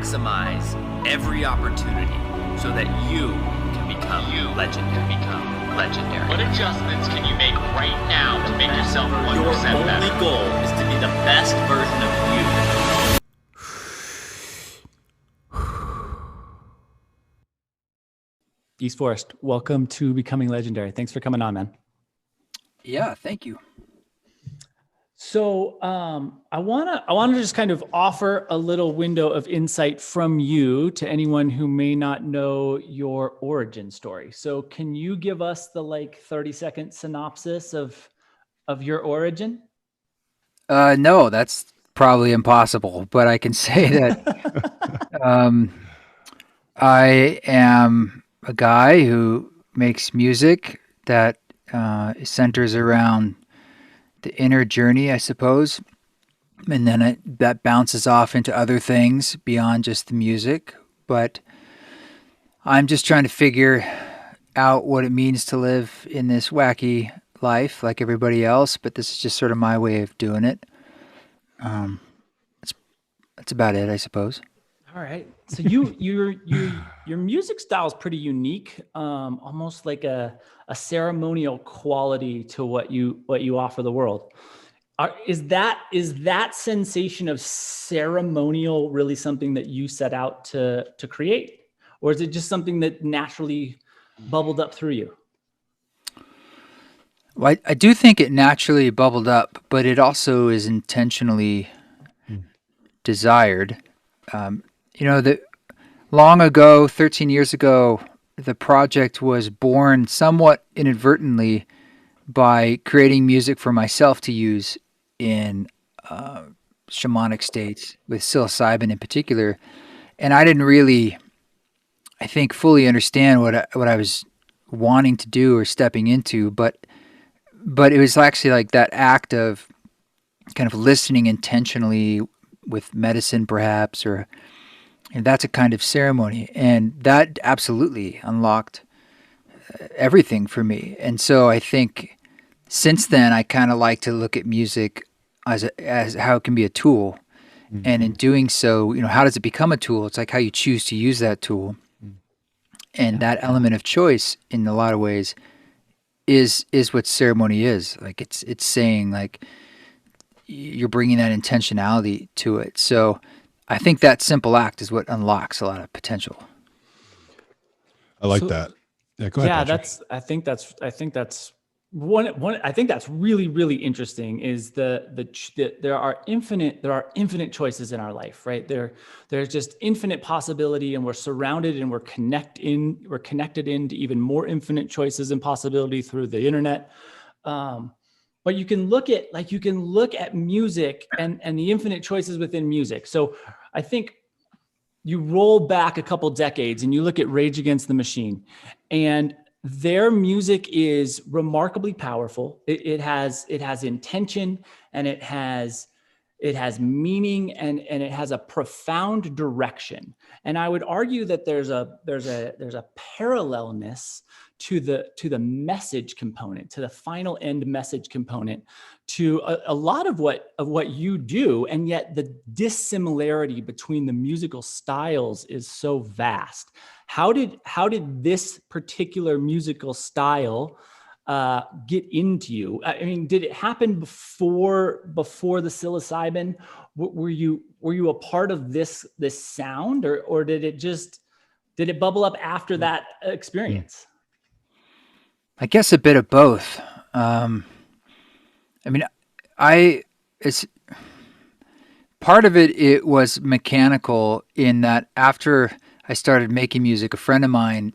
maximize every opportunity so that you can become legendary. What adjustments can you make right now to make yourself 1% Your better? only goal is to be the best version of you. East Forest, welcome to Becoming Legendary. Thanks for coming on, man. Yeah, thank you. So I wanna just kind of offer a little window of insight from you to anyone who may not know your origin story. So can you give us the 30-second synopsis of your origin? No, that's probably impossible, but I can say that I am a guy who makes music that centers around the inner journey, I suppose. And then that bounces off into other things beyond just the music. But I'm just trying to figure out what it means to live in this wacky life like everybody else. But this is just sort of my way of doing it. That's about it, I suppose. All right. So your music style is pretty unique, almost like a ceremonial quality to what you offer the world. Is that sensation of ceremonial really something that you set out to create, or is it just something that naturally bubbled up through you? Well, I do think it naturally bubbled up, but it also is intentionally desired. That long ago, 13 years ago, the project was born somewhat inadvertently by creating music for myself to use in shamanic states with psilocybin in particular. And I didn't really, I think, fully understand what I was wanting to do or stepping into, but it was actually like that act of kind of listening intentionally with medicine perhaps, and that's a kind of ceremony. And that absolutely unlocked everything for me. And so I think since then, I kind of like to look at music as how it can be a tool. Mm-hmm. And in doing so, how does it become a tool? It's like how you choose to use that tool. Mm-hmm. And that element of choice in a lot of ways is what ceremony is. Like it's saying like you're bringing that intentionality to it. So I think that simple act is what unlocks a lot of potential. I like that. Yeah, go ahead. Yeah, Patrick. I think that's really, really interesting is there are infinite choices in our life, right? There's just infinite possibility, and we're surrounded and we're connected into even more infinite choices and possibility through the internet. But you can look at music and the infinite choices within music. So I think you roll back a couple decades and you look at Rage Against the Machine, and their music is remarkably powerful. It has intention, and it has meaning, and it has a profound direction. And I would argue that there's a parallelness to the message component, to the final end message component, to a lot of what you do, and yet the dissimilarity between the musical styles is so vast. How did this particular musical style get into you? I mean, did it happen before the psilocybin? Were you a part of this sound, or did it bubble up after that experience? I guess a bit of both. It's part of it was mechanical in that after I started making music, a friend of mine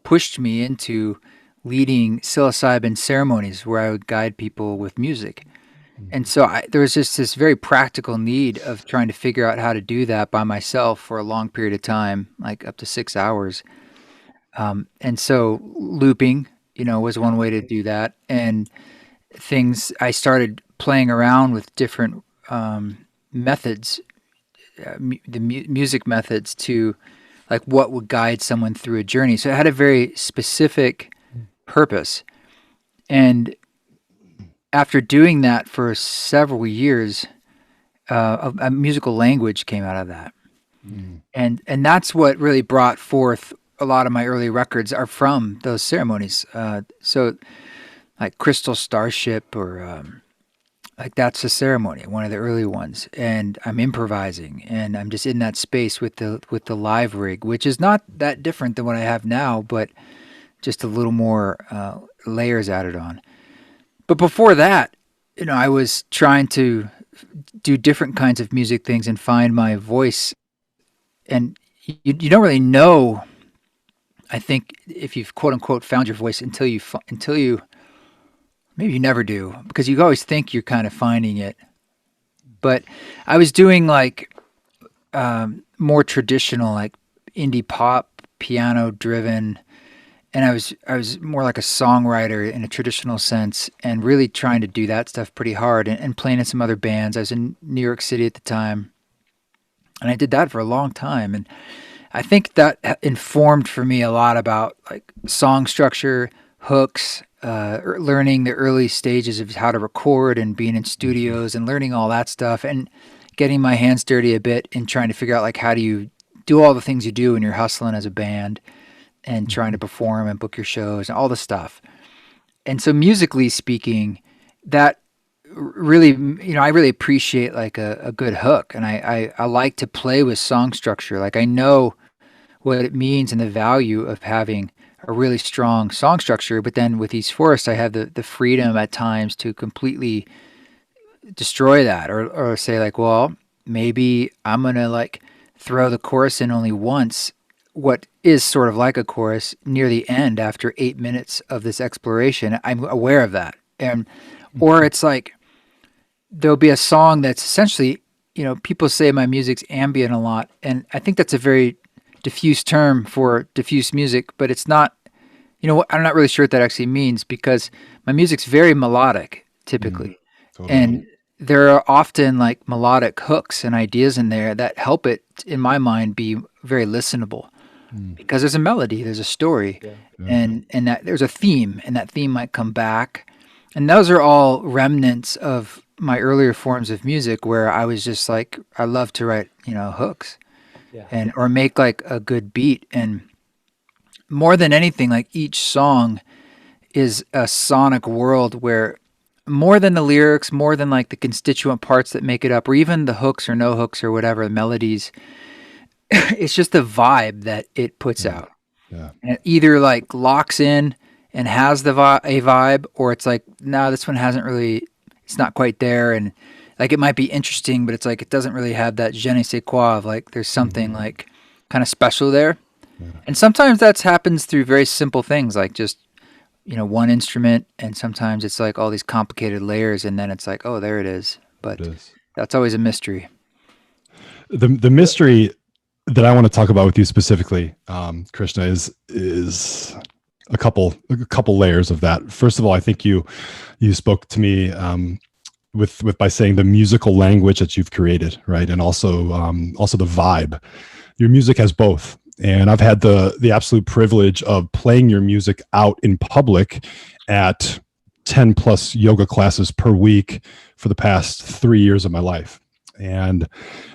pushed me into leading psilocybin ceremonies where I would guide people with music. And so there was just this very practical need of trying to figure out how to do that by myself for a long period of time, like up to 6 hours. And so looping, was one way to do that. And I started playing around with different methods, music methods to like what would guide someone through a journey. So it had a very specific purpose. And after doing that for several years, a musical language came out of that. And that's what really brought forth a lot of my early records are from those ceremonies. So like Crystal Starship or like that's a ceremony, one of the early ones, and I'm improvising and I'm just in that space with the live rig, which is not that different than what I have now, but just a little more layers added on. But before that, I was trying to do different kinds of music things and find my voice. And you don't really know, I think, if you've quote unquote found your voice until you maybe you never do, because you always think you're kind of finding it. But I was doing like more traditional, like indie pop, piano driven, and I was more like a songwriter in a traditional sense, and really trying to do that stuff pretty hard, and playing in some other bands. I was in New York City at the time, and I did that for a long time, and I think that informed for me a lot about like song structure, hooks, learning the early stages of how to record and being in studios and learning all that stuff, and getting my hands dirty a bit in trying to figure out like how do you do all the things you do when you're hustling as a band and trying to perform and book your shows and all the stuff. And so musically speaking, that really, I really appreciate like a good hook, and I like to play with song structure. Like I know what it means and the value of having a really strong song structure, but then with East Forest, I have the freedom at times to completely destroy that, or say like, well, maybe I'm going to like throw the chorus in only once, what is sort of like a chorus near the end after 8 minutes of this exploration. I'm aware of that. And, or it's like, there'll be a song that's essentially, people say my music's ambient a lot. And I think that's a very diffuse term for diffuse music, but it's not, I'm not really sure what that actually means, because my music's very melodic typically. Totally. And there are often like melodic hooks and ideas in there that help it, in my mind, be very listenable. Because there's a melody, there's a story, and that there's a theme, and that theme might come back. And those are all remnants of my earlier forms of music, where I was just like, I love to write, hooks, and or make like a good beat. And more than anything, like each song is a sonic world where more than the lyrics, more than like the constituent parts that make it up, or even the hooks or no hooks or whatever, the melodies, it's just the vibe that it puts out. Yeah. And it either like locks in and has a vibe, or it's like, no, this one hasn't really, it's not quite there. And like, it might be interesting, but it's like, it doesn't really have that je ne sais quoi of like, there's something like kind of special there. Yeah. And sometimes that happens through very simple things, like just, one instrument. And sometimes it's like all these complicated layers, and then it's like, oh, there it is. But that's always a mystery. The mystery that I want to talk about with you specifically, Krishna, is a couple layers of that. First of all, I think you spoke to me with by saying the musical language that you've created, right, and also the vibe. Your music has both, and I've had the absolute privilege of playing your music out in public at 10 plus yoga classes per week for the past 3 years of my life, and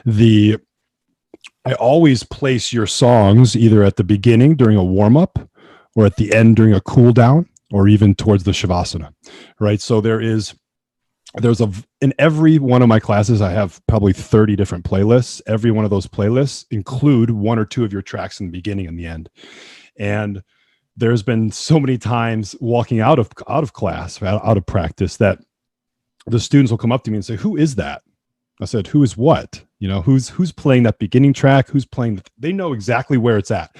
I always place your songs either at the beginning during a warm-up, or at the end during a cool down, or even towards the Shavasana, right? So there's in every one of my classes, I have probably 30 different playlists. Every one of those playlists include one or two of your tracks in the beginning and the end. And there's been so many times walking out of class, out of practice, that the students will come up to me and say, "Who is that?" I said, "Who is what? Who's playing that beginning track? Who's playing?" They know exactly where it's at,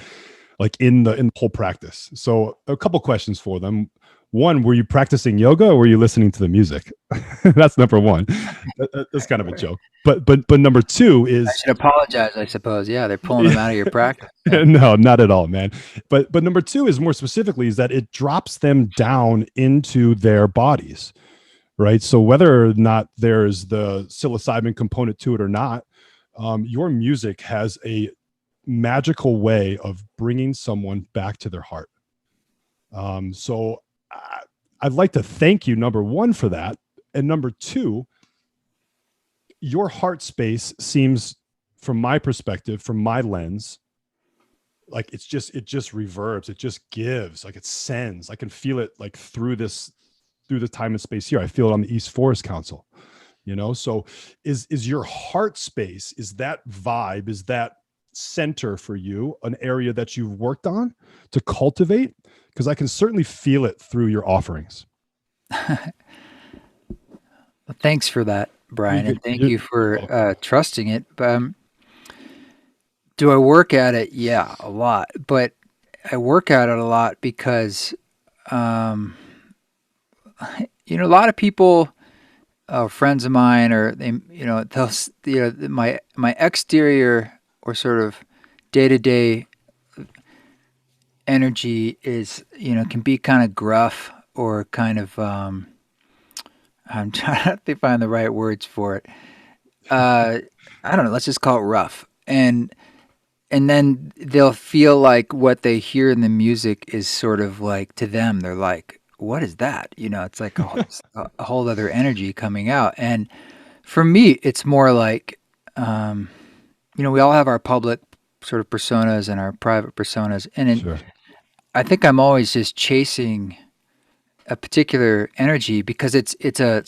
like in the whole practice. So a couple questions for them. One, were you practicing yoga, or were you listening to the music? That's number one. That's kind of a joke. But number two is, I should apologize, I suppose. Yeah, they're pulling them out of your practice. No, not at all, man. But number two is more specifically is that it drops them down into their bodies. Right. So whether or not there's the psilocybin component to it or not, your music has a magical way of bringing someone back to their heart. So I'd like to thank you, number one, for that. And number two, your heart space seems from my perspective, from my lens, like it just reverbs, it just gives, like it sends. I can feel it like through the time and space here. I feel it on the East Forest Council, so is your heart space, is that vibe, is that center for you an area that you've worked on to cultivate? Because I can certainly feel it through your offerings. Well, thanks for that, Brian, and thank you for trusting it. Do I work at it? Yeah, a lot. But I work at it a lot because, a lot of people, friends of mine, or my exterior or sort of day-to-day energy is, can be kind of gruff or kind of, I'm trying to find the right words for it. I don't know. Let's just call it rough. And then they'll feel like what they hear in the music is sort of like, to them, they're like, what is that? It's like a whole other energy coming out. And for me, it's more like, we all have our public sort of personas and our private personas. And Sure. I think I'm always just chasing a particular energy because it's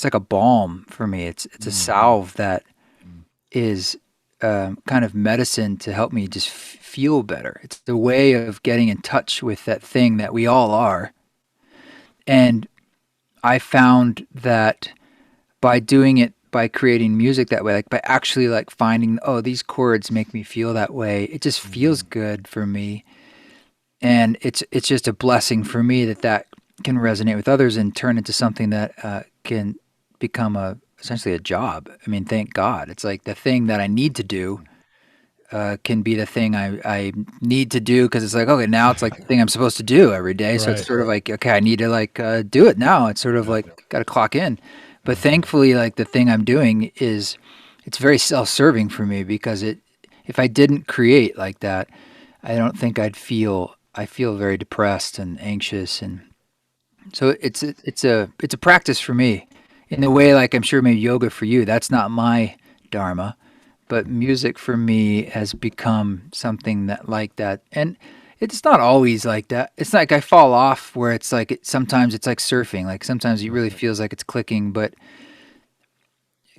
like a balm for me. It's a salve that is kind of medicine to help me just feel better. It's the way of getting in touch with that thing that we all are. And I found that by doing it, by creating music that way, like by actually like finding, oh, these chords make me feel that way, it just feels good for me. And it's just a blessing for me that can resonate with others and turn into something that can become essentially a job. I mean, thank God. It's like the thing that I need to do can be the thing I need to do, because it's like, okay, now it's like the thing I'm supposed to do every day. So it's sort of like, okay, I need to like do it now. It's sort of like got to clock in. But thankfully, like the thing I'm doing it's very self-serving for me, because if I didn't create like that, I don't think I feel very depressed and anxious. And so it's a practice for me in the way, like I'm sure maybe yoga for you, that's not my dharma, but music for me has become something that like that. And it's not always like that. It's like I fall off where it's like, sometimes it's like surfing. Like sometimes it really feels like it's clicking, but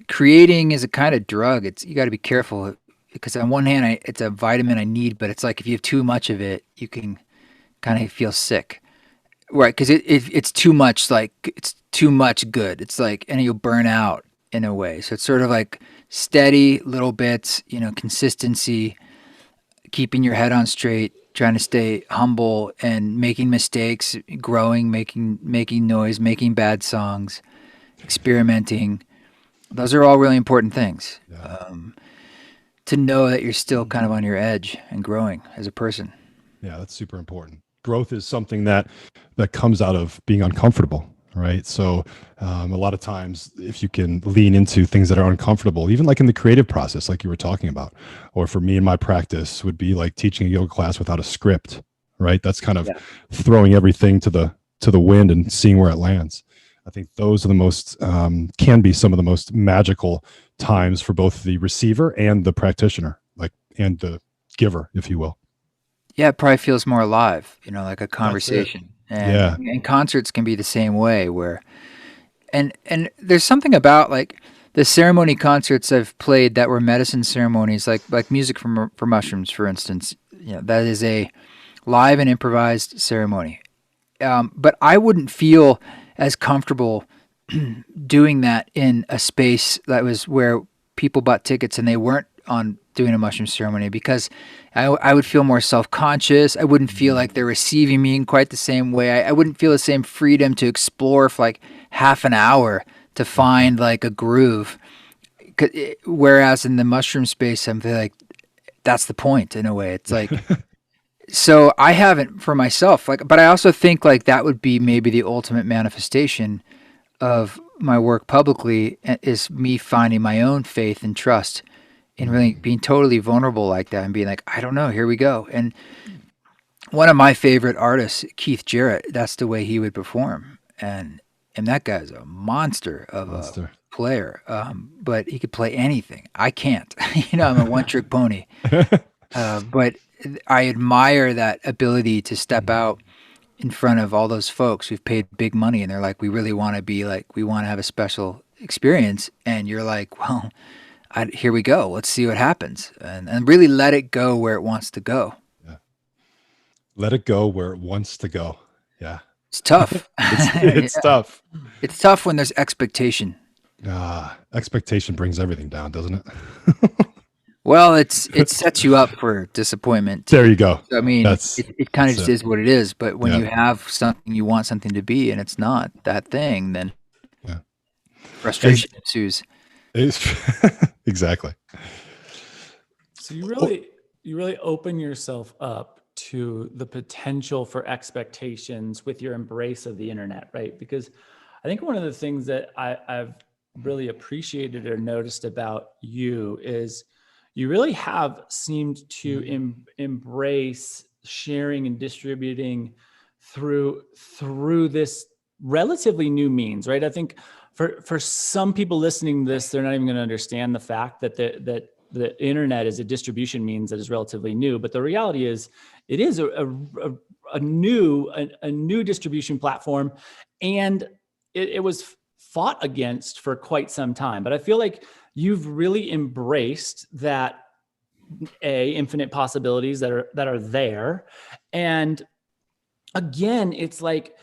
creating is a kind of drug. You got to be careful, because on one hand, it's a vitamin I need, but it's like if you have too much of it, you can kind of feel sick. Right, because it's too much, like it's too much good. It's like, and you'll burn out in a way. So it's sort of like steady little bits, consistency, keeping your head on straight, trying to stay humble and making mistakes, growing, making noise, making bad songs, experimenting. Those are all really important things. Yeah. To know that you're still kind of on your edge and growing as a person. Yeah, that's super important. Growth is something that comes out of being uncomfortable, right? So a lot of times, if you can lean into things that are uncomfortable, even like in the creative process, like you were talking about, or for me in my practice would be like teaching a yoga class without a script, right? That's kind of throwing everything to the wind and seeing where it lands. I think those are the most, can be some of the most magical times for both the receiver and the practitioner, and the giver, if you will. Yeah, it probably feels more alive, like a conversation. And concerts can be the same way, where, and there's something about like the ceremony concerts I've played that were medicine ceremonies, like music for mushrooms, for instance. That is a live and improvised ceremony. But I wouldn't feel as comfortable doing that in a space that was where people bought tickets and they weren't on doing a mushroom ceremony, because I would feel more self-conscious. I wouldn't feel like they're receiving me in quite the same way. I wouldn't feel the same freedom to explore for like half an hour to find like a groove. Whereas in the mushroom space, I'm like, that's the point in a way. It's like, so I haven't for myself, but I also think like that would be maybe the ultimate manifestation of my work publicly, is me finding my own faith and trust in really being totally vulnerable like that and being like, I don't know, here we go. And one of my favorite artists, Keith Jarrett, that's the way he would perform. And that guy's a monster of player, but he could play anything. I can't. I'm a one-trick pony. But I admire that ability to step out in front of all those folks who've paid big money, and they're like, we really want to be like, we want to have a special experience. And you're like, well, here we go. Let's see what happens. And really let it go where it wants to go. Yeah. Let it go where it wants to go. Yeah. It's tough. It's Yeah. tough. It's tough when there's expectation. Expectation brings everything down, doesn't it? Well, it sets you up for disappointment. There you go. I mean, That's- it kind of that's just is what it is. But when Yeah. you have something you want something to be and it's not that thing, then Yeah. frustration ensues. Exactly. So you really open yourself up to the potential for expectations with your embrace of the internet, right? Because I think one of the things that I've really appreciated or noticed about you is you really have seemed to embrace sharing and distributing through this relatively new means, right? I think for some people listening to this, they're not even going to understand the fact that the internet is a distribution means that is relatively new. But the reality is, it is a new distribution platform, and it was fought against for quite some time. But I feel like you've really embraced that infinite possibilities that are there, and again, it's like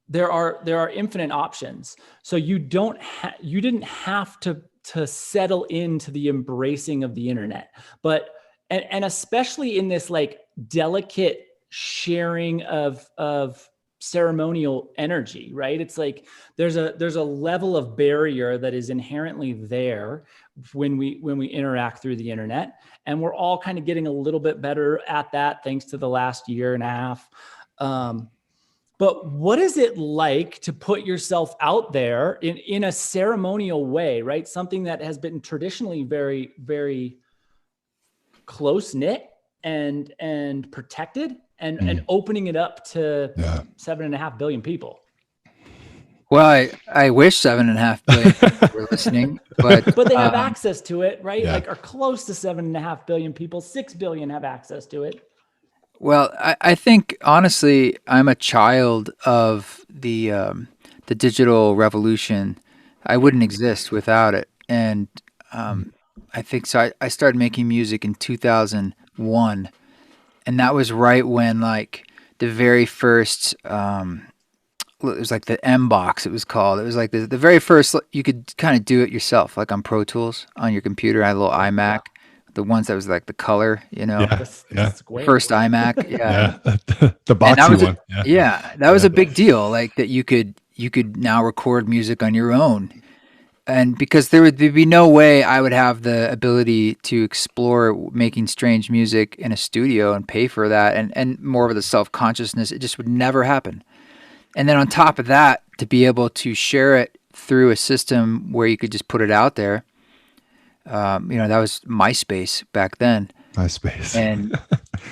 there are infinite options. So you didn't have to settle into the embracing of the internet, but and especially in this like delicate sharing of ceremonial energy, right? It's like there's a level of barrier that is inherently there when we interact through the internet, and we're all kind of getting a little bit better at that thanks to the last year and a half. But what is it like to put yourself out there in a ceremonial way, right? Something that has been traditionally very, very close knit and protected, and opening it up to 7.5 billion people. Well, I wish 7.5 billion people were listening, but they have access to it, right? Yeah. Like, are close to 7.5 billion people. 6 billion have access to it. Well, I think honestly, I'm a child of the digital revolution. I wouldn't exist without it, and I think so. I started making music in 2001, and that was right when like the very first. It was like the M box. It was called. It was like the very first. You could kind of do it yourself, like on Pro Tools on your computer. I had a little iMac. The ones that was like the color, Yeah. First iMac, yeah. The boxy one. That was a big deal. Like that you could now record music on your own, and because there'd be no way I would have the ability to explore making strange music in a studio and pay for that, and more of the self-consciousness. It just would never happen. And then on top of that, to be able to share it through a system where you could just put it out there. That was MySpace back then. MySpace.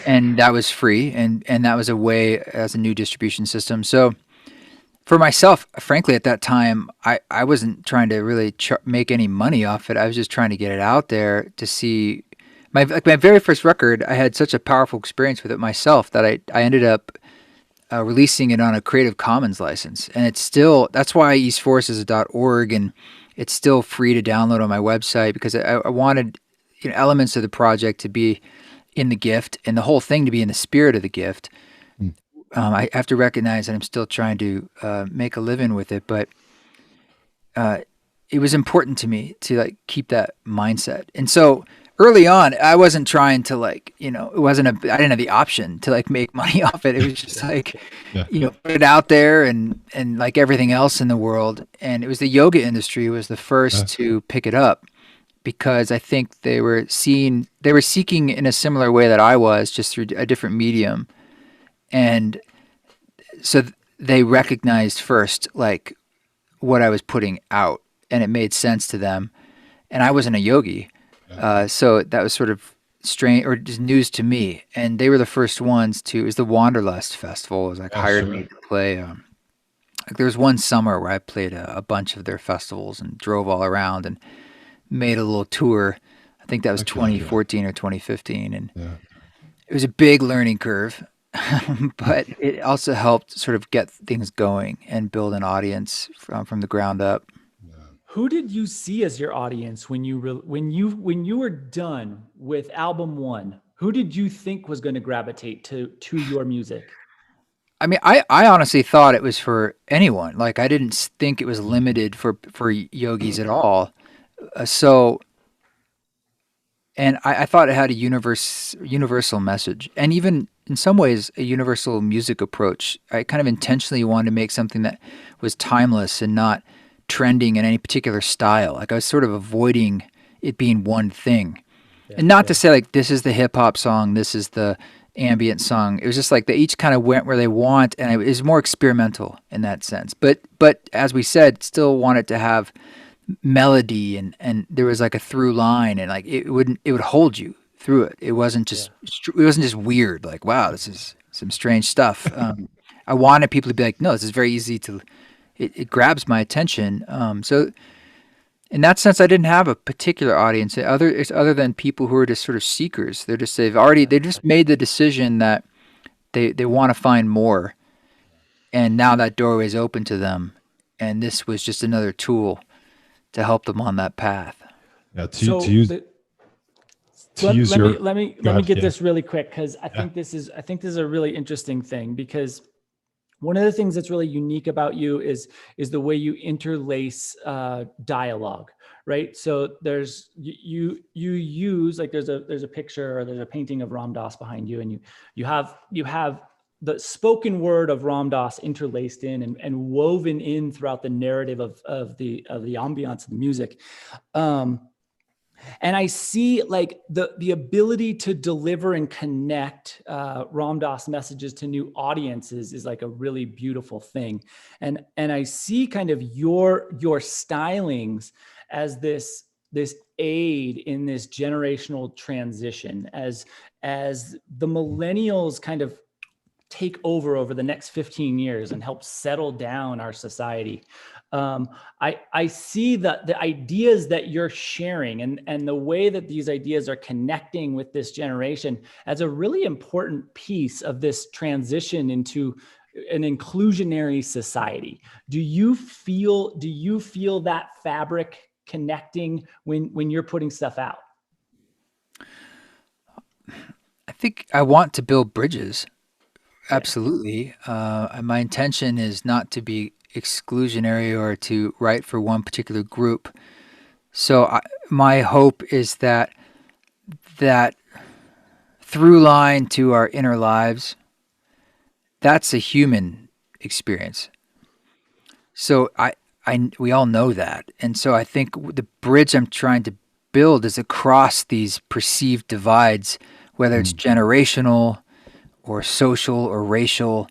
and that was free, and that was a way as a new distribution system. So for myself, frankly, at that time, I wasn't trying to really make any money off it. I was just trying to get it out there to see my very first record. I had such a powerful experience with it myself that I ended up releasing it on a Creative Commons license, and it's still, that's why eastforces.org, and it's still free to download on my website, because I wanted elements of the project to be in the gift and the whole thing to be in the spirit of the gift. I have to recognize that I'm still trying to make a living with it, but it was important to me to like keep that mindset. And so early on, I wasn't trying to I didn't have the option to like make money off it. It was just like, put it out there and like everything else in the world. And it was the yoga industry was the first to pick it up, because I think they were seeking in a similar way that I was, just through a different medium. And so they recognized first like what I was putting out, and it made sense to them. And I wasn't a yogi. So that was sort of strange, or just news to me. And they were the first ones it was the Wanderlust Festival. It was like hired me to play Like there was one summer where I played a bunch of their festivals and drove all around and made a little tour. I think that was Heck yeah. 2014 or 2015, and Yeah. it was a big learning curve, but it also helped sort of get things going and build an audience from the ground up. Who did you see as your audience when you were done with album one? Who did you think was going to gravitate to your music? I mean, I honestly thought it was for anyone. Like I didn't think it was limited for yogis at all. So, and I thought it had a universal message, and even in some ways a universal music approach. I kind of intentionally wanted to make something that was timeless and not trending in any particular style. Like I was sort of avoiding it being one thing. And not to say like this is the hip hop song, this is the ambient song. It was just like they each kind of went where they want, and it was more experimental in that sense. But as we said, still wanted to have melody, and there was like a through line, and like it would hold you through it. It wasn't just weird. Like wow, this is some strange stuff. I wanted people to be like, no, this is very easy to. It grabs my attention. So in that sense, I didn't have a particular audience other than people who are just sort of seekers. They just made the decision that they want to find more, and now that doorway is open to them, and this was just another tool to help them on that path. Yeah. Let me get this really quick, because I think this is a really interesting thing, because one of the things that's really unique about you is the way you interlace dialogue, right? So there's you use, like there's a picture or there's a painting of Ram Dass behind you, and you have the spoken word of Ram Dass interlaced in and woven in throughout the narrative of the ambiance of the music. And I see like the ability to deliver and connect Ram Dass messages to new audiences is like a really beautiful thing. And I see kind of your stylings as this aid in this generational transition, as the millennials kind of take over the next 15 years and help settle down our society. I see that the ideas that you're sharing and the way that these ideas are connecting with this generation as a really important piece of this transition into an inclusionary society. Do you feel that fabric connecting when you're putting stuff out? I think I want to build bridges. Absolutely. My intention is not to be exclusionary or to write for one particular group. So my hope is that through line to our inner lives, that's a human experience. So we all know that. And so I think the bridge I'm trying to build is across these perceived divides, whether it's generational or social or racial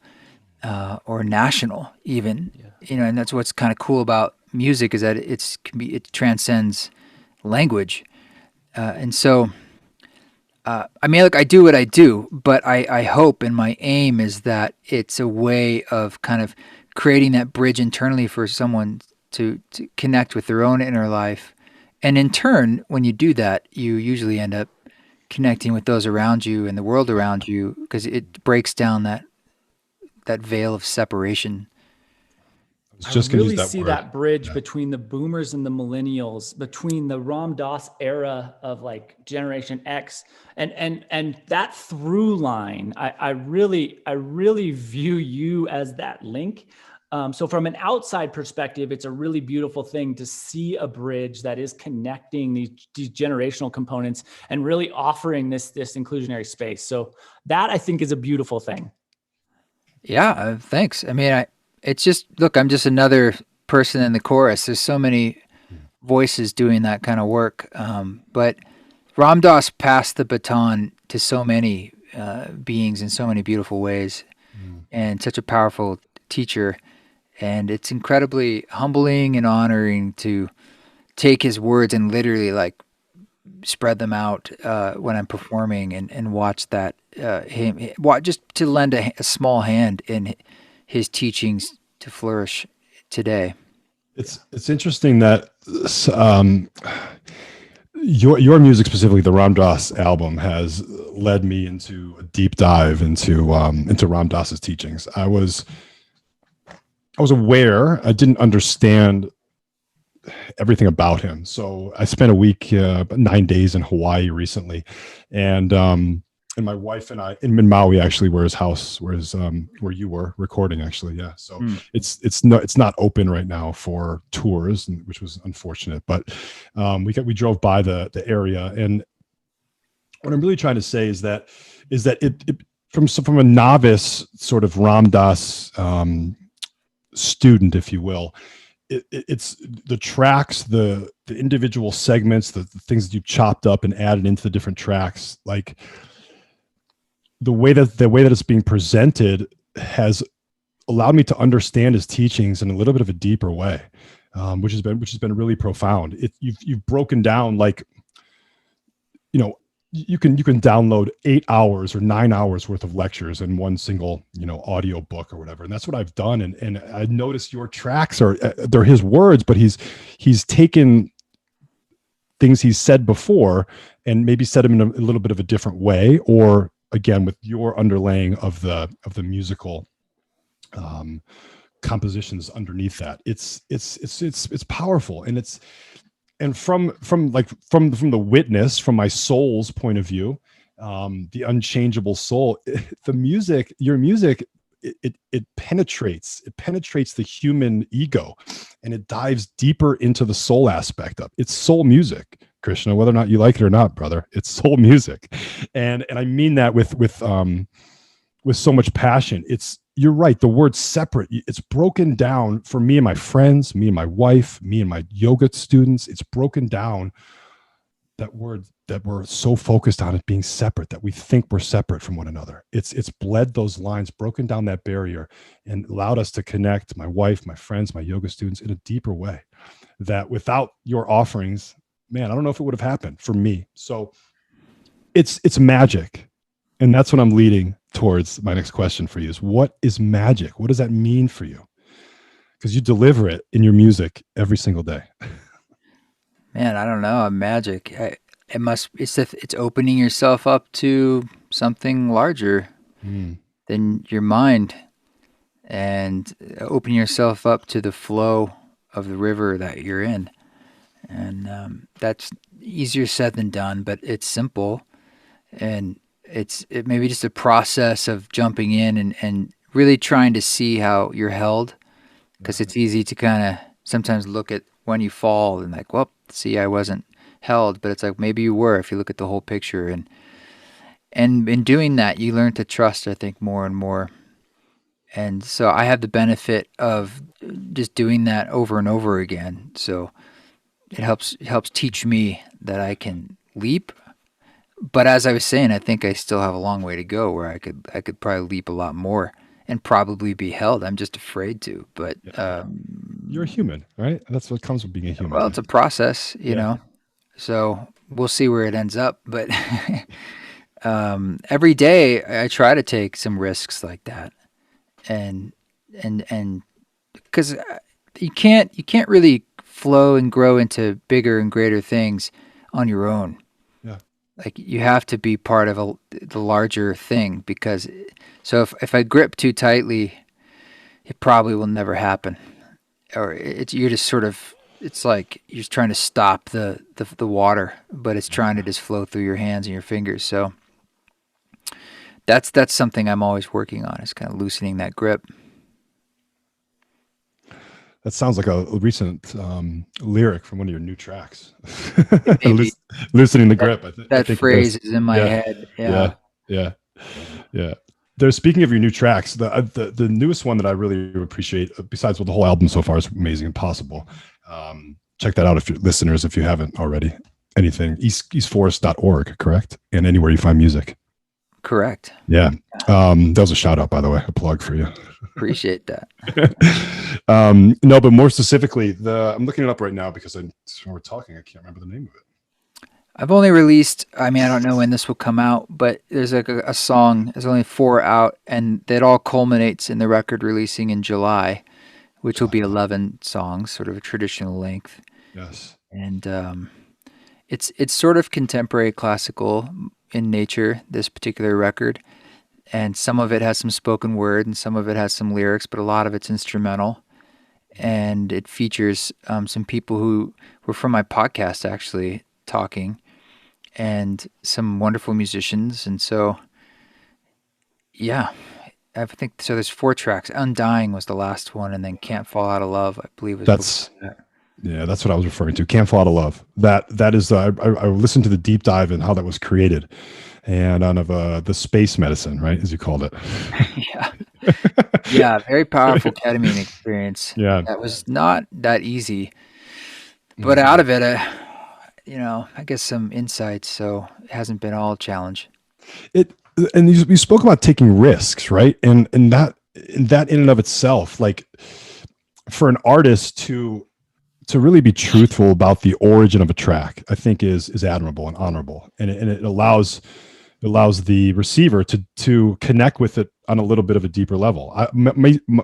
or national even. And that's what's kind of cool about music, is that it transcends language. And so, I mean, look, I do what I do, but I hope, and my aim is that it's a way of kind of creating that bridge internally for someone to connect with their own inner life. And in turn, when you do that, you usually end up connecting with those around you and the world around you, because it breaks down that veil of separation. I really see that bridge between the boomers and the millennials, between the Ram Dass era of like Generation X and that through line. I really view you as that link. So from an outside perspective, it's a really beautiful thing to see a bridge that is connecting these generational components and really offering this inclusionary space. So that I think is a beautiful thing. Yeah, thanks. I mean, it's just, look, I'm just another person in the chorus. There's so many voices doing that kind of work. But Ram Dass passed the baton to so many beings in so many beautiful ways, and such a powerful teacher. And it's incredibly humbling and honoring to take his words and literally like spread them out when I'm performing and watch that just to lend a small hand in his teachings flourish today. It's interesting that your music, specifically the Ram Dass album, has led me into a deep dive into Ram Dass's teachings. I was aware, I didn't understand everything about him. So I spent a week, about 9 days in Hawaii recently, and my wife and I in Maui, actually, where his house, where you were recording, actually, yeah. So it's not open right now for tours, which was unfortunate. But we drove by the area, and what I'm really trying to say is that it from a novice sort of Ram Dass student, if you will. It's the tracks, the individual segments, the things that you chopped up and added into the different tracks, like the way that it's being presented has allowed me to understand his teachings in a little bit of a deeper way, which has been really profound. You've broken down, like, you can download 8 hours or 9 hours worth of lectures in one single, audio book or whatever. And that's what I've done. And I noticed your tracks they're his words, but he's taken things he's said before and maybe said them in a little bit of a different way, or again, with your underlaying of the musical compositions underneath that. It's powerful. And from the witness, from my soul's point of view, the unchangeable soul, your music, it penetrates the human ego, and it dives deeper into the soul aspect of it's soul music, Krishna, whether or not you like it or not, brother. It's soul music, and I mean that with so much passion. You're right. The word separate, it's broken down for me and my friends, me and my wife, me and my yoga students. It's broken down, that word that we're so focused on it being separate, that we think we're separate from one another. It's bled those lines, broken down that barrier, and allowed us to connect, my wife, my friends, my yoga students, in a deeper way that without your offerings, man, I don't know if it would have happened for me. So it's magic. And that's what I'm leading towards. My next question for you is, what is magic? What does that mean for you? Because you deliver it in your music every single day. Man, I don't know. Magic. It's opening yourself up to something larger than your mind, and opening yourself up to the flow of the river that you're in. And that's easier said than done, but it's simple. And it may be just a process of jumping in and really trying to see how you're held, because it's easy to kind of sometimes look at when you fall and like, well, see, I wasn't held, but it's like maybe you were if you look at the whole picture. And in doing that, you learn to trust, I think, more and more. And so I have the benefit of just doing that over and over again. So it helps teach me that I can leap. But as I was saying, I think I still have a long way to go where I could probably leap a lot more and probably be held. I'm just afraid to. But you're a human, right? That's what comes with being a human. Well, it's a process, you know. So we'll see where it ends up. But every day I try to take some risks like that, and because you can't really flow and grow into bigger and greater things on your own. Like you have to be part of the larger thing, because so if I grip too tightly, it probably will never happen. Or you're just sort of, it's like you're just trying to stop the water, but it's trying to just flow through your hands and your fingers. So that's something I'm always working on, is kind of loosening that grip. That sounds like a recent lyric from one of your new tracks. Loosening the grip. I think phrase is in my head. Yeah. There's, speaking of your new tracks, the newest one that I really appreciate, besides the whole album so far is amazing and possible. Check that out if you're listeners, if you haven't already. Anything, eastforest.org, correct? And anywhere you find music. Correct. Yeah. That was a shout out, by the way, a plug for you. Appreciate that. No, but more specifically, I'm looking it up right now because when we're talking, I can't remember the name of it. I've only released, I don't know when this will come out, but there's like a song, there's only 4 out, and that all culminates in the record releasing in July. which will be 11 songs, sort of a traditional length. Yes. And it's sort of contemporary classical in nature, this particular record. And some of it has some spoken word and some of it has some lyrics, but a lot of it's instrumental. And it features some people who were from my podcast actually talking, and some wonderful musicians. And so, yeah, I think so. There's 4 tracks. Undying was the last one, and then Can't Fall Out of Love, I believe, was That's before that. Yeah, that's what I was referring to. Can't Fall Out of Love. That is. I listened to the deep dive and how that was created, and on of the space medicine, right, as you called it. Yeah. Yeah, very powerful ketamine experience. Yeah. That was not that easy. But out of it, I guess some insights, so it hasn't been all a challenge. It and you spoke about taking risks, right? And that in and of itself, like for an artist to really be truthful about the origin of a track, I think is admirable and honorable, and it allows the receiver to connect with it on a little bit of a deeper level.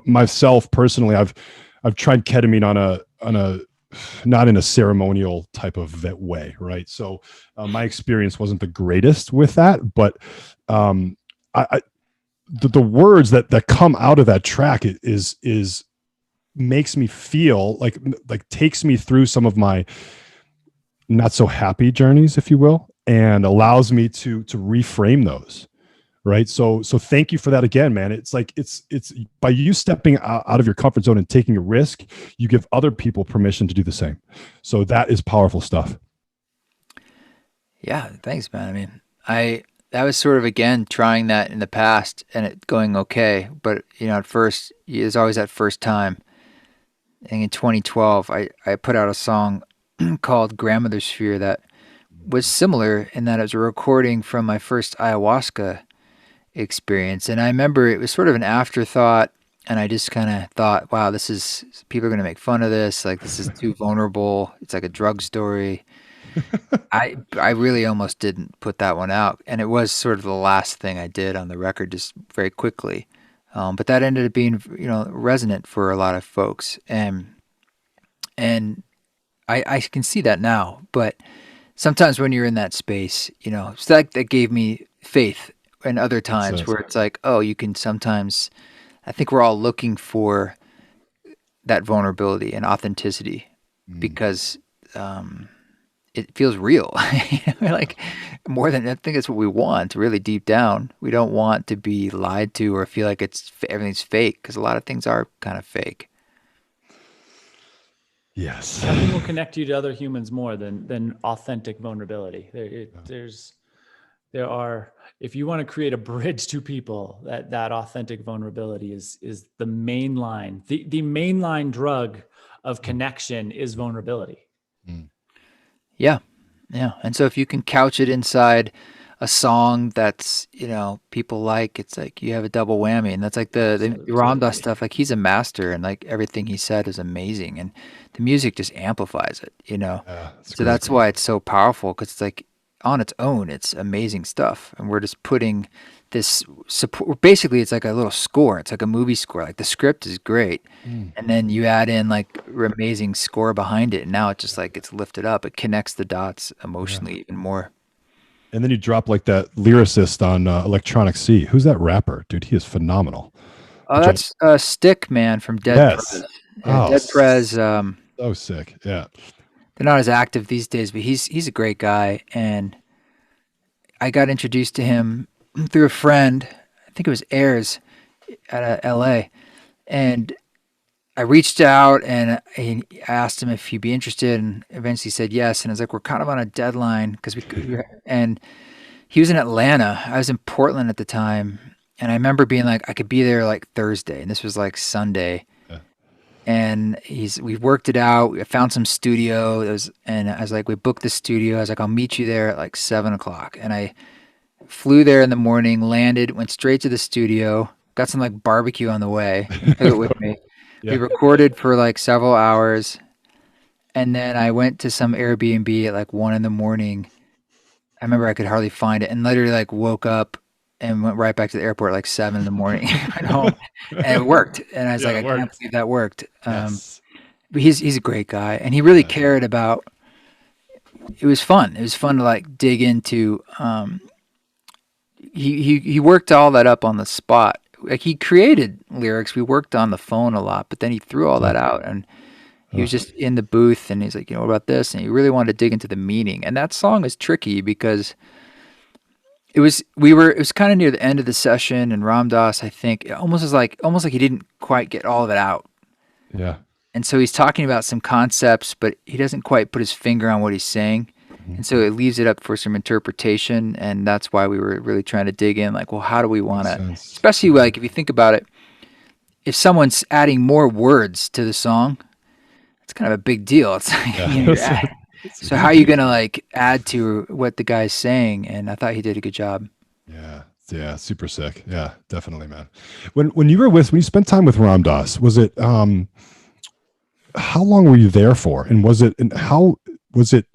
Myself personally, I've tried ketamine on a not in a ceremonial type of way, right? So my experience wasn't the greatest with that, but the words that come out of that track is makes me feel like takes me through some of my not so happy journeys, if you will, and allows me to reframe those, right? So thank you for that again, man. It's like it's by you stepping out of your comfort zone and taking a risk, you give other people permission to do the same. So that is powerful stuff. Yeah, thanks, man. I mean, that was sort of, again, trying that in the past and it going okay, but at first there's always that first time. And in 2012, I put out a song called Grandmother's Sphere that was similar in that it was a recording from my first ayahuasca experience. And I remember it was sort of an afterthought, and I just kind of thought, wow, people are going to make fun of this. Like, this is too vulnerable. It's like a drug story. I really almost didn't put that one out. And it was sort of the last thing I did on the record, just very quickly. But that ended up being, resonant for a lot of folks. And I can see that now. But sometimes when you're in that space, it's that gave me faith. And other times where it's like, oh, you can sometimes, I think we're all looking for that vulnerability and authenticity because it feels real. Like more than, I think it's what we want really deep down. We don't want to be lied to or feel like everything's fake, because a lot of things are kind of fake. Yes. Nothing will connect you to other humans more than authentic vulnerability. There are, if you want to create a bridge to people, that authentic vulnerability is the main line. The main line drug of connection is vulnerability. Yeah. Yeah. And so if you can couch it inside a song that's, people like, it's like you have a double whammy. And that's like the Ramdas stuff. Like, he's a master, and like everything he said is amazing. And the music just amplifies it, So that's why it's so powerful, because it's like on its own, it's amazing stuff. And we're just putting this support. Basically, it's like a little score. It's like a movie score. Like, the script is great. And then you add in like amazing score behind it. And now it's just like it's lifted up. It connects the dots emotionally even more. And then you drop like that lyricist on Electronic Sea. Who's that rapper? Dude, he is phenomenal. Oh, that's Stick Man from Dead Yes. Prez. Yeah, Dead Prez. So sick. Yeah. They're not as active these days, but he's a great guy. And I got introduced to him through a friend. I think it was Ayers at LA. And I reached out and I asked him if he'd be interested, and eventually said yes. And I was like, we're kind of on a deadline because and he was in Atlanta. I was in Portland at the time. And I remember being like, I could be there like Thursday. And this was like Sunday. Yeah. And we worked it out. I found some studio. And I was like, we booked the studio. I was like, I'll meet you there at like 7:00. And I flew there in the morning, landed, went straight to the studio, got some like barbecue on the way, took it with me. Yeah. We recorded for like several hours, and then I went to some Airbnb at like 1 a.m. I remember I could hardly find it, and literally like woke up and went right back to the airport at like 7 in the morning. Went home, and it worked. And I was Yeah, like, it I can't worked. believe that worked. Yes. But he's a great guy, and he really Yeah. cared about. It was fun. It was fun to like dig into. He worked all that up on the spot. Like he created lyrics. We worked on the phone a lot, but then he threw all that out, and he was just in the booth, and he's like, what about this? And he really wanted to dig into the meaning. And that song is tricky because it was kind of near the end of the session, and Ram Dass, I think, it almost like he didn't quite get all of it out. Yeah. And so he's talking about some concepts, but he doesn't quite put his finger on what he's saying. And so it leaves it up for some interpretation. And that's why we were really trying to dig in, like, well, how do we want Makes to, sense. especially like if you think about it, if someone's adding more words to the song, it's kind of a big deal. It's like, so how are you going to like add to what the guy's saying? And I thought he did a good job. Yeah. Yeah. Super sick. Yeah, definitely, man. When you spent time with Ram Dass, was it, how long were you there for? And how was it?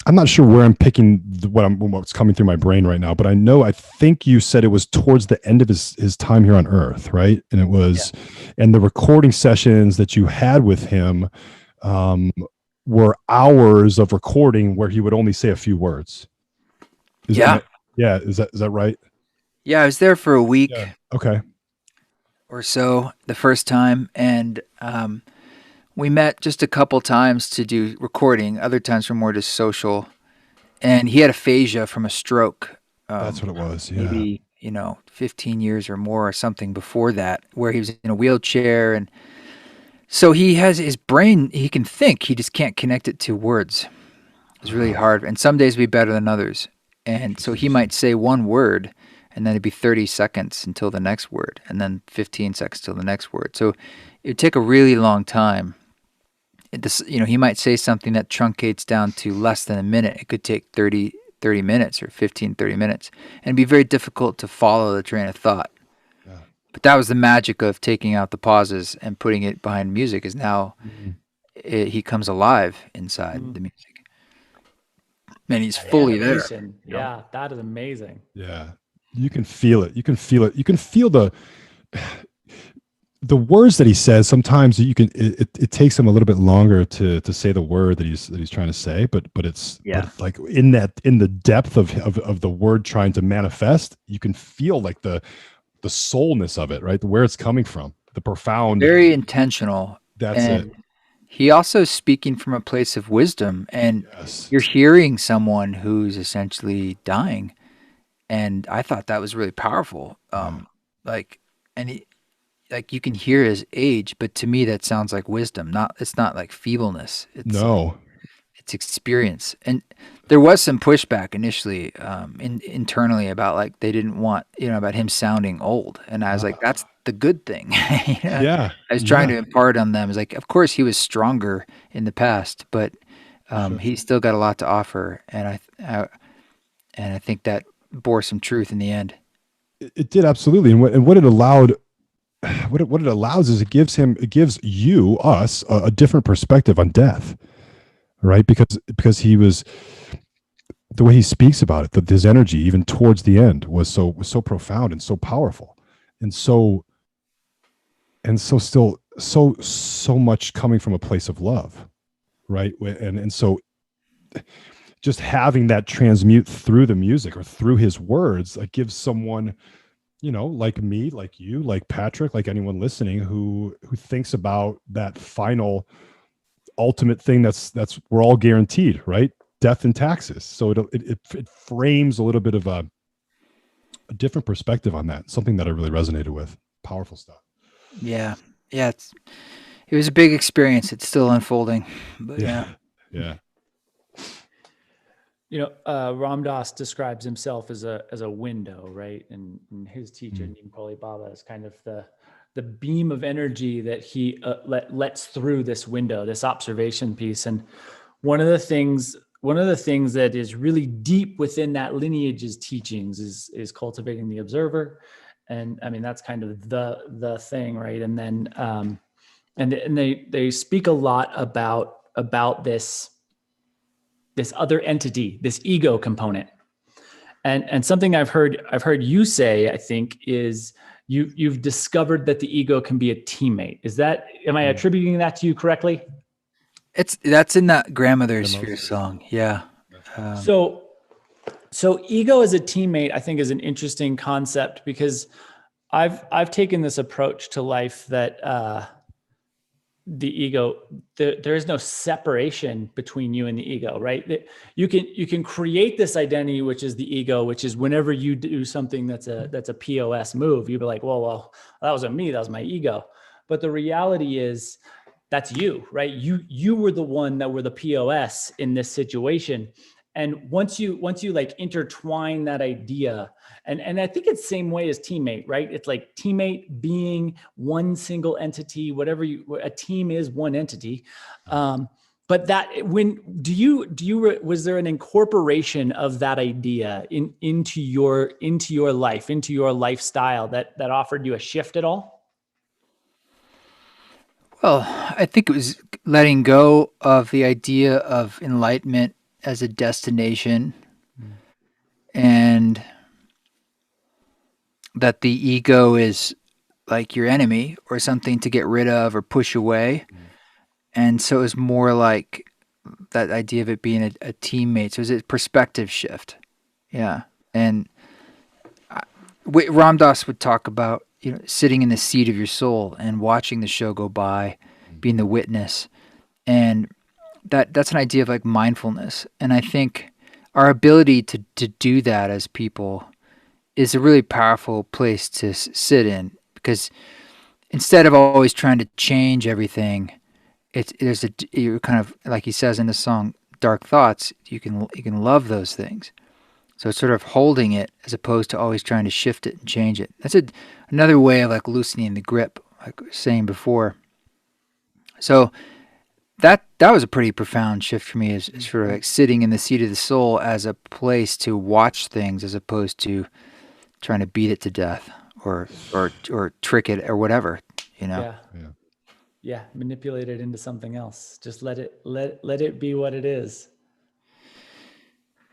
I'm not sure where I'm picking what's coming through my brain right now, but I think you said it was towards the end of his time here on Earth, right? And it was, and the recording sessions that you had with him were hours of recording where he would only say a few words. Is that right? Yeah, I was there for a week. Yeah. Okay. Or so the first time, and we met just a couple times to do recording. Other times were more just social. And he had aphasia from a stroke. That's what it was. Yeah. Maybe 15 years or more or something before that, where he was in a wheelchair, and so he has his brain. He can think. He just can't connect it to words. It's really hard. And some days will be better than others. And so he might say one word, and then it'd be 30 seconds until the next word, and then 15 seconds till the next word. So it would take a really long time. He might say something that truncates down to less than a minute. It could take 30 minutes or 15, 30 minutes. And it'd be very difficult to follow the train of thought. Yeah. But that was the magic of taking out the pauses and putting it behind music, is now he comes alive inside the music. And he's fully there. Yeah, that is amazing. Yeah. You can feel it. You can feel it. You can feel the words that he says. Sometimes it takes him a little bit longer to say the word that he's trying to say, but it's like in the depth of the word trying to manifest, you can feel like the soulness of it, right? Where it's coming from, the profound, very intentional. That's it. He also is speaking from a place of wisdom, and you're hearing someone who's essentially dying. And I thought that was really powerful. You can hear his age, but to me that sounds like wisdom. It's not like feebleness. It's experience. And there was some pushback initially, internally, about like they didn't want, about him sounding old. And I was like, that's the good thing. I was trying to impart on them. It's like, of course he was stronger in the past, but he's still got a lot to offer. And I think that bore some truth in the end. It did, absolutely. And what it allowed, what it allows is it gives us a different perspective on death, right? Because he was, the way he speaks about it, that his energy even towards the end was so profound and so powerful, and so still so much coming from a place of love, right? And so just having that transmute through the music or through his words, like gives someone, like me, like you, like Patrick, like anyone listening who thinks about that final ultimate thing that's we're all guaranteed, right? Death and taxes. So it frames a little bit of a different perspective on that. Something that I really resonated with. Powerful stuff. Yeah. It was a big experience. It's still unfolding, but yeah. Ram Dass describes himself as a window, right? And his teacher, Neem Karoli Baba, is kind of the beam of energy that he lets through this window, this observation piece. And one of the things that is really deep within that lineage's teachings is cultivating the observer. And I mean, that's kind of the thing, right? And then and they speak a lot about this other entity, this ego component. And something I've heard you say, I think, is you've discovered that the ego can be a teammate. Am I attributing that to you correctly? That's in that grandmother sphere song. Yeah. So ego as a teammate, I think, is an interesting concept, because I've taken this approach to life that the ego, there is no separation between you and the ego, right? You can create this identity, which is the ego, which is whenever you do something that's a POS move, you'd be like, well, that wasn't me, that was my ego. But the reality is that's you, right? You were the one that were the POS in this situation. And once you like intertwine that idea, and I think it's the same way as teammate, right? It's like teammate being one single entity, a team is one entity. But that was there an incorporation of that idea into your life, into your lifestyle that offered you a shift at all? Well, I think it was letting go of the idea of enlightenment as a destination, and that the ego is like your enemy or something to get rid of or push away. And so it was more like that idea of it being a teammate. So it was a perspective shift. Yeah. And Ram Dass would talk about, sitting in the seat of your soul and watching the show go by, being the witness. And that's an idea of like mindfulness. And I think our ability to do that as people is a really powerful place to sit in, because instead of always trying to change everything, you're kind of, like he says in the song, dark thoughts, you can love those things. So it's sort of holding it as opposed to always trying to shift it and change it. That's another way of like loosening the grip, like I was saying before. So that was a pretty profound shift for me, is sort of like sitting in the seat of the soul as a place to watch things as opposed to trying to beat it to death or trick it or whatever, Yeah, manipulate it into something else. Just let it be what it is.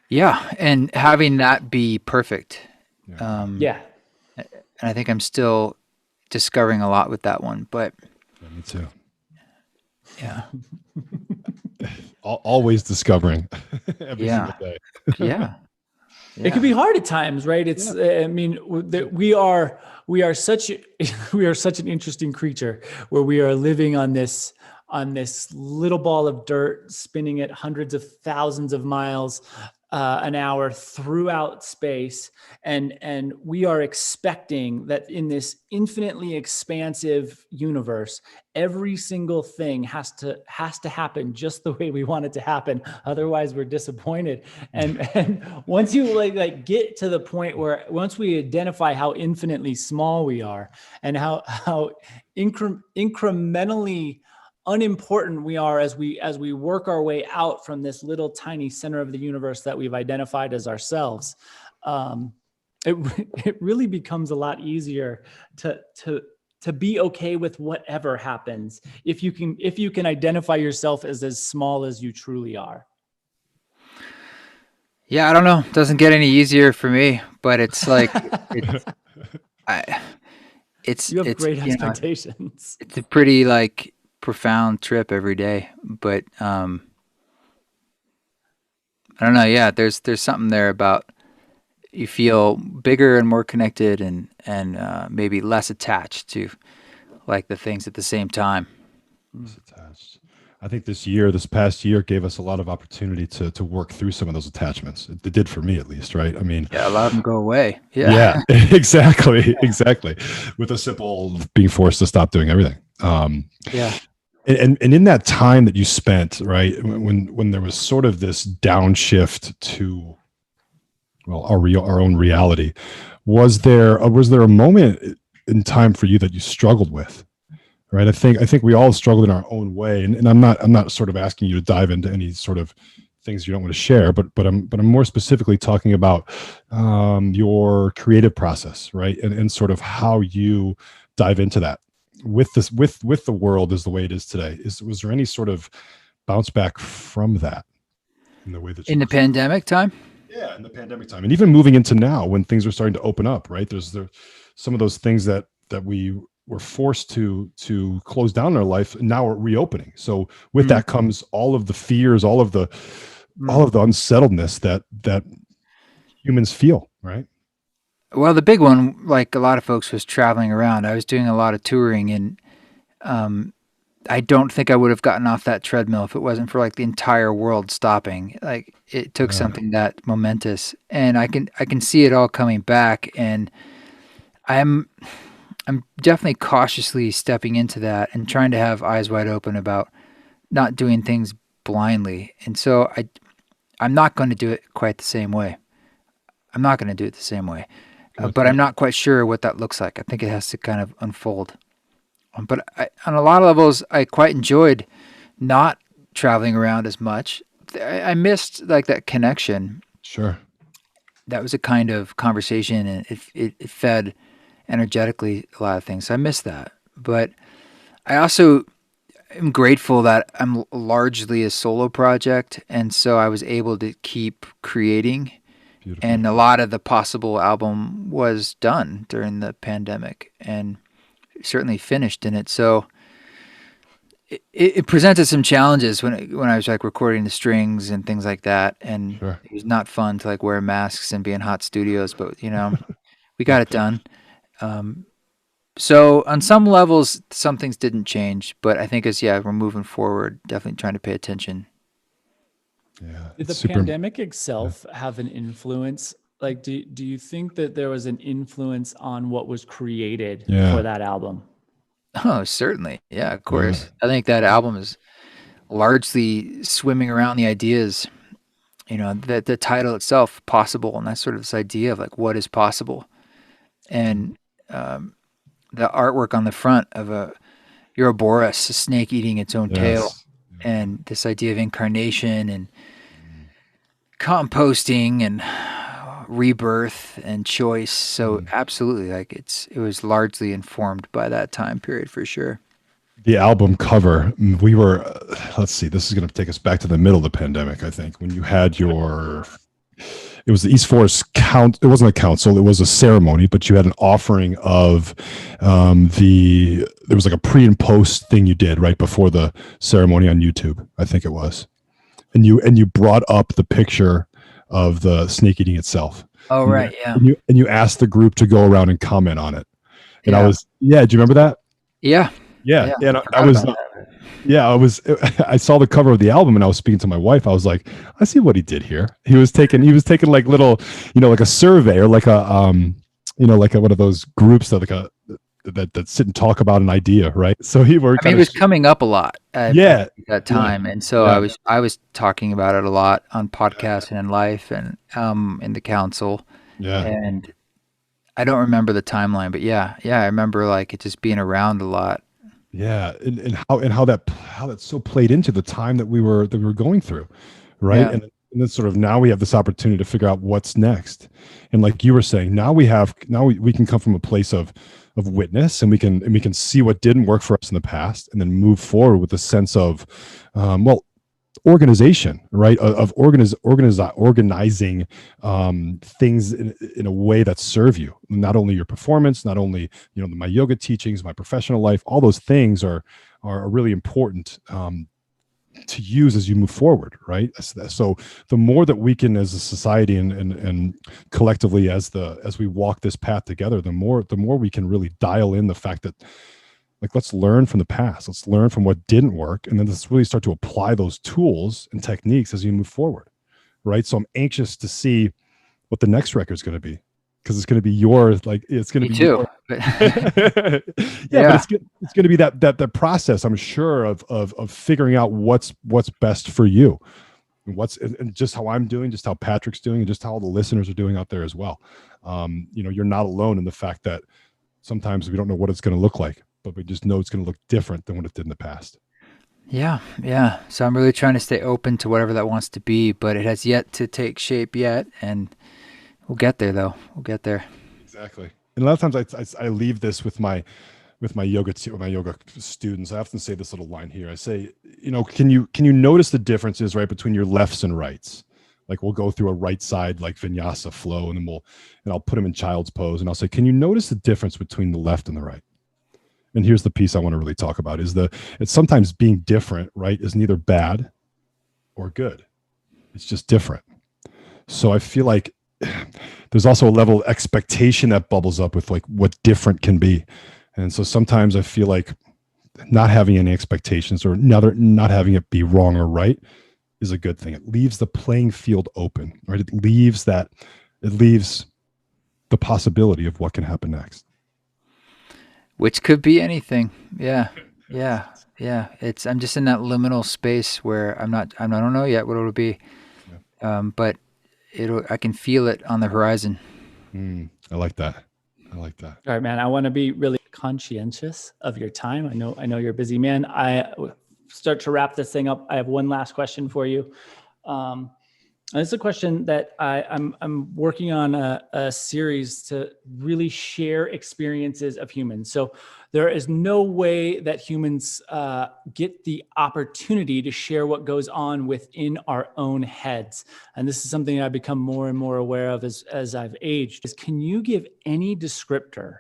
Yeah, and having that be perfect. Yeah. And I think I'm still discovering a lot with that one, but me too. Yeah. Always discovering every single day. Yeah. It can be hard at times, right? It's, I mean, we are such an interesting creature, where we are living on this little ball of dirt, spinning at hundreds of thousands of miles an hour throughout space, and we are expecting that in this infinitely expansive universe, every single thing has to happen just the way we want it to happen. Otherwise, we're disappointed. And once you like get to the point where, once we identify how infinitely small we are, and how incrementally unimportant we are as we work our way out from this little tiny center of the universe that we've identified as ourselves, it really becomes a lot easier to be okay with whatever happens, if you can identify yourself as small as you truly are. Yeah, I don't know. It doesn't get any easier for me, but it's like You have great expectations. It's a pretty like profound trip every day, but I don't know. Yeah, there's something there about, you feel bigger and more connected, and maybe less attached to like the things at the same time. Attached. I think this past year gave us a lot of opportunity to work through some of those attachments. It did for me, at least, right? I mean, yeah, a lot of them go away. Yeah, exactly. With a simple being forced to stop doing everything. Yeah. And in that time that you spent, right, when there was sort of this downshift to, well, our own reality, was there a moment in time for you that you struggled with? Right. I think we all struggled in our own way. And I'm not sort of asking you to dive into any sort of things you don't want to share, but I'm more specifically talking about your creative process, right? And sort of how you dive into that with the world as the way it is today. Was there any sort of bounce back from that in the way that in the pandemic time? Yeah, in the pandemic time, and even moving into now when things are starting to open up, right? There's some of those things that we were forced to close down in our life, and now are reopening. So with that comes all of the fears, all of the unsettledness that humans feel, right? Well, the big one, like a lot of folks, was traveling around. I was doing a lot of touring, and I don't think I would have gotten off that treadmill if it wasn't for like the entire world stopping. Like it took something that momentous, and I can see it all coming back, and I'm definitely cautiously stepping into that and trying to have eyes wide open about not doing things blindly. And so I'm not going to do it quite the same way. I'm not going to do it the same way. But I'm not quite sure what that looks like. I think it has to kind of unfold. But on a lot of levels, I quite enjoyed not traveling around as much. I missed like that connection. Sure. That was a kind of conversation, and it fed energetically a lot of things. So I missed that. But I also am grateful that I'm largely a solo project, and so I was able to keep creating. Beautiful. And a lot of the possible album was done during the pandemic and certainly finished in it. So it presented some challenges when I was like recording the strings and things like that. And It was not fun to like wear masks and be in hot studios, but you know, we got it done. So on some levels, some things didn't change, but I think we're moving forward, definitely trying to pay attention. Yeah. Did the pandemic itself have an influence? Like, do you think that there was an influence on what was created for that album? Oh, certainly. Yeah, of course. I think that album is largely swimming around the ideas, you know, the title itself, Possible, and that's sort of this idea of like what is possible. And the artwork on the front of a Ouroboros, a snake eating its own tail, and this idea of incarnation and composting and rebirth and choice. So absolutely, like it was largely informed by that time period for sure. The album cover, we were, let's see, this is going to take us back to the middle of the pandemic, I think, when you had it was the East Forest it wasn't a council, it was a ceremony, but you had an offering of there was like a pre and post thing you did right before the ceremony on YouTube, I think it was. And you brought up the picture of the snake eating itself. Oh, right. Yeah. And you asked the group to go around and comment on it. And I was, do you remember that? Yeah. Yeah. And I saw the cover of the album and I was speaking to my wife. I was like, I see what he did here. He was taking like little, like a survey or like a, like one of those groups that that sit and talk about an idea. Right. So he was coming up a lot at that time. And so I was talking about it a lot on podcasts and in life and in the council. Yeah. And I don't remember the timeline, but I remember like it just being around a lot. Yeah, and how that so played into the time that we were going through, right? Yeah. And then sort of now we have this opportunity to figure out what's next. And like you were saying, now we can come from a place of witness, and we can see what didn't work for us in the past, and then move forward with a sense of organization, right? Of organizing things in a way that serve you, not only your performance, not only my yoga teachings, my professional life. All those things are really important to use as you move forward, right? So the more that we can, as a society and collectively, as we walk this path together, the more we can really dial in the fact that, like, let's learn from the past. Let's learn from what didn't work. And then let's really start to apply those tools and techniques as you move forward. Right. So I'm anxious to see what the next record is going to be, because it's going to be yours. Like, it's going to be too. But it's going to be that process, I'm sure, of figuring out what's best for you, and just how I'm doing, just how Patrick's doing, and just how all the listeners are doing out there as well. You're not alone in the fact that sometimes we don't know what it's going to look like, but we just know it's going to look different than what it did in the past. Yeah. So I'm really trying to stay open to whatever that wants to be, but it has yet to take shape yet. And we'll get there, though. We'll get there. Exactly. And a lot of times I leave this with my yoga students. I often say this little line here. I say, can you notice the differences, right, between your lefts and rights? Like we'll go through a right side like vinyasa flow, and then I'll put them in child's pose, and I'll say, can you notice the difference between the left and the right? And here's the piece I want to really talk about is it's sometimes being different, right, is neither bad or good. It's just different. So I feel like there's also a level of expectation that bubbles up with like what different can be. And so sometimes I feel like not having any expectations or not having it be wrong or right is a good thing. It leaves the playing field open, right? It leaves the possibility of what can happen next. Which could be anything. Yeah. I'm just in that liminal space where I don't know yet what it'll be. Yeah. But I can feel it on the horizon. I like that. All right, man. I want to be really conscientious of your time. I know you're a busy man. I start to wrap this thing up. I have one last question for you. This is a question that I'm working on a series to really share experiences of humans. So there is no way that humans get the opportunity to share what goes on within our own heads. And this is something I've become more and more aware of as I've aged. Can you give any descriptor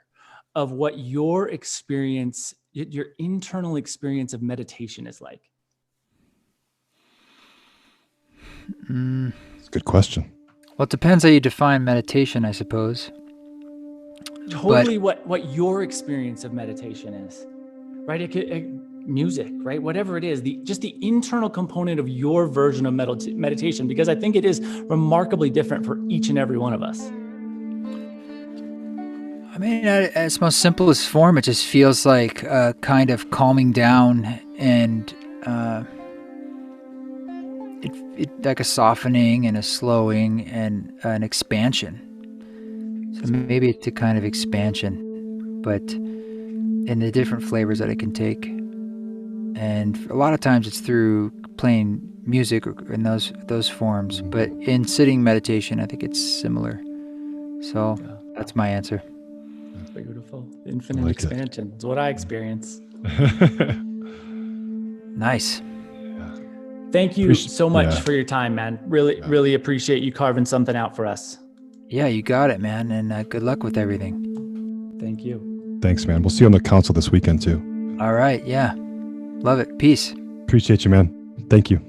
of what your experience, your internal experience of meditation is like? It's a good question. Well, it depends how you define meditation, I suppose. Totally, what your experience of meditation is, right? Music, right? Whatever it is, just the internal component of your version of meditation, because I think it is remarkably different for each and every one of us. I mean, at its most simplest form, it just feels like a kind of calming down and it like a softening and a slowing and an expansion. So maybe it's a kind of expansion, but in the different flavors that it can take. And a lot of times it's through playing music in those forms. But in sitting meditation, I think it's similar. So that's my answer. That's beautiful. Infinite expansion. It's what I experience. Nice. Thank you so much for your time, man. Really appreciate you carving something out for us. Yeah, you got it, man. And good luck with everything. Thank you. Thanks, man. We'll see you on the council this weekend, too. All right. Yeah. Love it. Peace. Appreciate you, man. Thank you.